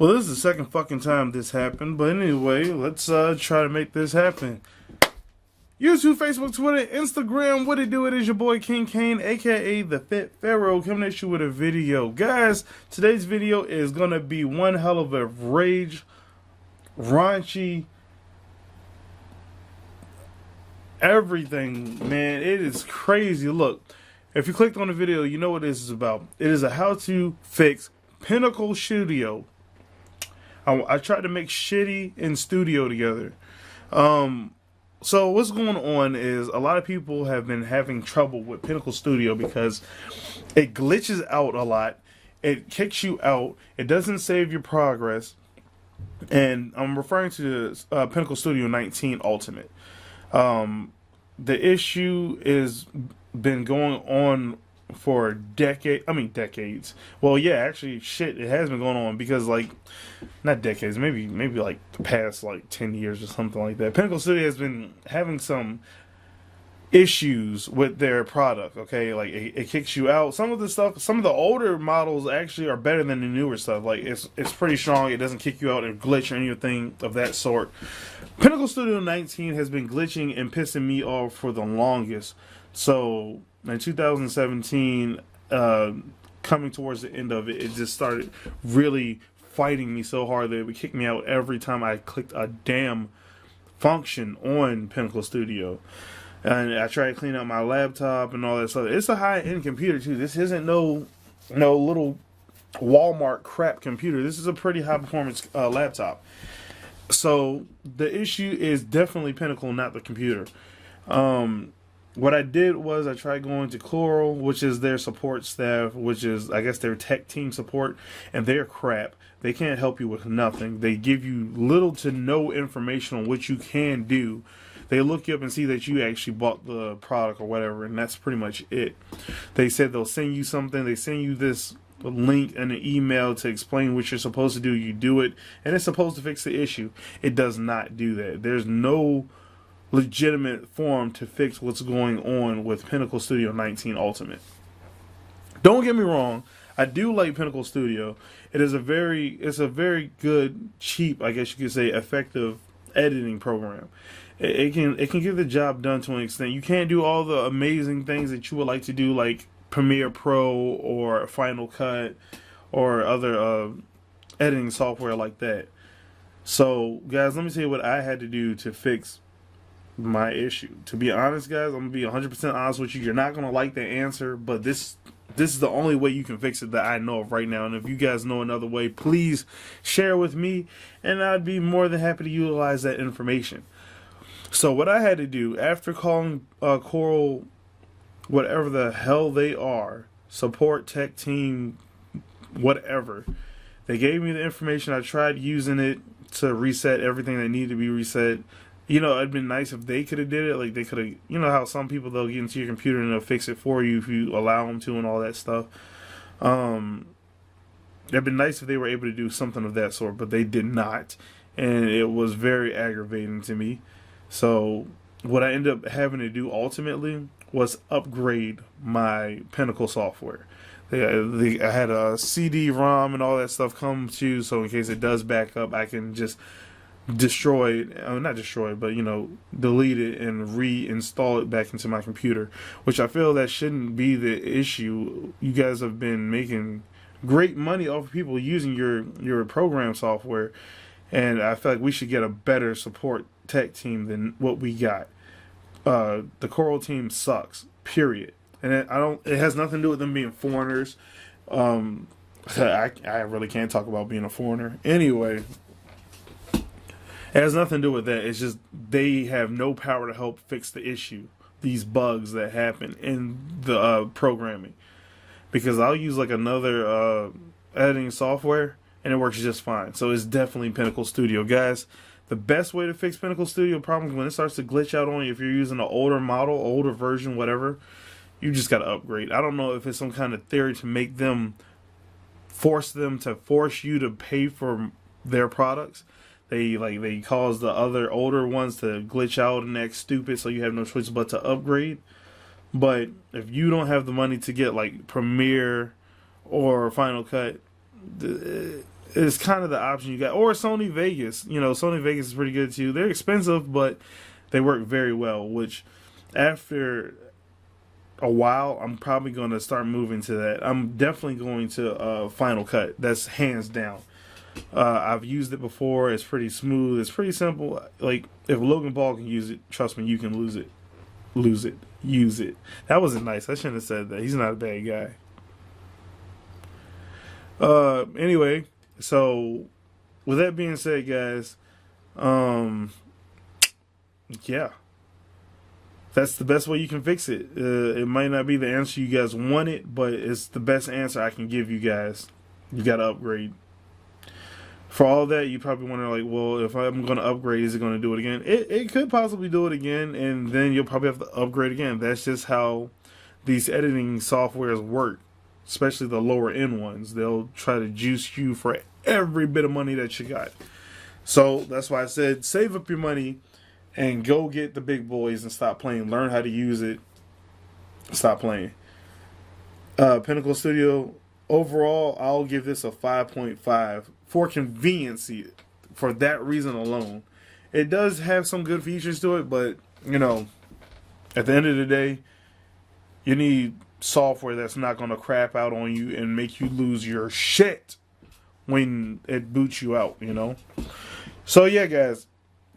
Well, this is the second fucking time this happened, but anyway, let's try to make this happen. YouTube, Facebook, Twitter, Instagram, what it do? It is your boy King Kane, aka the Fit Pharaoh, coming at you with a video. Guys, today's video is gonna be one hell of a rage, raunchy, everything, man. It is crazy. Look, if you clicked on the video, you know what this is about. It is a how to fix Pinnacle Studio. I tried to make shitty and studio together. So what's going on is a lot of people have been having trouble with Pinnacle Studio because it glitches out a lot. It kicks you out. It doesn't save your progress. And I'm referring to Pinnacle Studio 19 Ultimate. The issue is been going on for decades. Well, yeah, actually, shit, it has been going on because, like, not decades, maybe like the past, like, 10 years or something like that. Pinnacle Studio has been having some issues with their product, okay? Like, it kicks you out. Some of the older models actually are better than the newer stuff. Like, it's pretty strong. It doesn't kick you out or glitch or anything of that sort. Pinnacle Studio 19 has been glitching and pissing me off for the longest. So in 2017, coming towards the end of it, it just started really fighting me so hard that it would kick me out every time I clicked a damn function on Pinnacle Studio. And I tried to clean out my laptop and all that stuff. It's a high-end computer too. This isn't no little Walmart crap computer. This is a pretty high-performance laptop. So the issue is definitely Pinnacle, not the computer. What I did was I tried going to Coral, which is their support staff, which is, I guess, their tech team support, and they're crap. They can't help you with nothing. They give you little to no information on what you can do. They look you up and see that you actually bought the product or whatever, and that's pretty much it. They said they'll send you something. They send you this link and an email to explain what you're supposed to do. You do it, and it's supposed to fix the issue. It does not do that. There's no legitimate form to fix what's going on with Pinnacle Studio 19 Ultimate. Don't get me wrong, I do like Pinnacle Studio. It's a very good, cheap, I guess you could say, effective editing program. It can get the job done to an extent. You can't do all the amazing things that you would like to do, like Premiere Pro or Final Cut or other editing software like that. So, guys, let me tell you what I had to do to fix my issue. To be honest, guys, I'm gonna be 100% honest with you. You're not gonna like the answer, but this is the only way you can fix it that I know of right now. And if you guys know another way, please share with me, and I'd be more than happy to utilize that information. So what I had to do after calling Coral, whatever the hell they are, support tech team, whatever, they gave me the information. I tried using it to reset everything that needed to be reset. You know, it'd been nice if they could have did it. Like, they could have, you know how some people, they'll get into your computer and they'll fix it for you if you allow them to and all that stuff. It'd been nice if they were able to do something of that sort, but they did not. And it was very aggravating to me. So what I ended up having to do ultimately was upgrade my Pinnacle software. I had a CD-ROM and all that stuff come to, so in case it does back up, I can just destroy it, not destroy it, but, you know, delete it and reinstall it back into my computer, which I feel that shouldn't be the issue. You guys have been making great money off of people using your program software, and I feel like we should get a better support tech team than what we got. The Coral team sucks, period. And it has nothing to do with them being foreigners. I really can't talk about being a foreigner. Anyway, it has nothing to do with that. It's just they have no power to help fix the issue, these bugs that happen in the programming. Because I'll use like another editing software and it works just fine. So it's definitely Pinnacle Studio. Guys, the best way to fix Pinnacle Studio problems when it starts to glitch out on you, if you're using an older model, older version, whatever, you just got to upgrade. I don't know if it's some kind of theory to make them force you to pay for their products. They cause the other older ones to glitch out and act stupid, so you have no choice but to upgrade. But if you don't have the money to get like Premiere or Final Cut, is kind of the option you got. Or Sony Vegas. You know, Sony Vegas is pretty good too. They're expensive, but they work very well, which after a while, I'm probably going to start moving to that. I'm definitely going to Final Cut. That's hands down. I've used it before. It's pretty smooth. It's pretty simple. Like, if Logan Paul can use it, trust me, you can use it. That wasn't nice. I shouldn't have said that. He's not a bad guy. Anyway, so with that being said, guys, yeah, that's the best way you can fix it. It might not be the answer you guys wanted, but it's the best answer I can give you guys. You got to upgrade. For all that, you probably wonder, like, well, if I'm going to upgrade, is it going to do it again? It could possibly do it again, and then you'll probably have to upgrade again. That's just how these editing softwares work, especially the lower end ones. They'll try to juice you for every bit of money that you got. So that's why I said save up your money and go get the big boys and stop playing. Learn how to use it. Stop playing. Pinnacle Studio, overall, I'll give this a 5.5 for conveniency, for that reason alone. It does have some good features to it, but, you know, at the end of the day, you need software that's not going to crap out on you and make you lose your shit when it boots you out, you know? So, yeah, guys,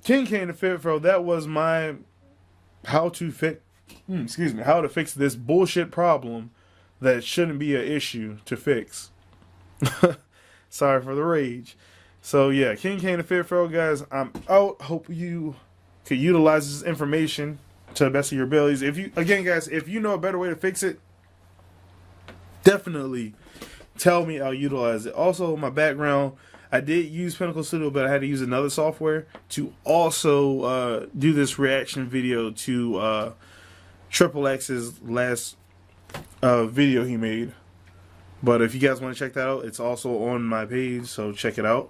King Kane the Fit Fro, that was my how to fix this bullshit problem that shouldn't be an issue to fix. Sorry for the rage. So yeah, King Kane the Fit Fro, guys, I'm out. Hope you could utilize this information to the best of your abilities. If you know a better way to fix it, definitely tell me. I'll utilize it. Also, my background, I did use Pinnacle Studio, but I had to use another software to also do this reaction video to Triple X's last video he made. But if you guys want to check that out, it's also on my page, so check it out.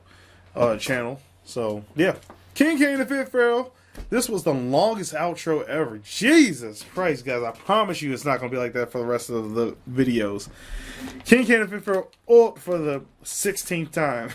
Channel. So yeah, King Kane the Fit Fro. This was the longest outro ever. Jesus Christ, guys! I promise you, it's not gonna be like that for the rest of the videos. King Kane the Fit Fro, for the 16th time.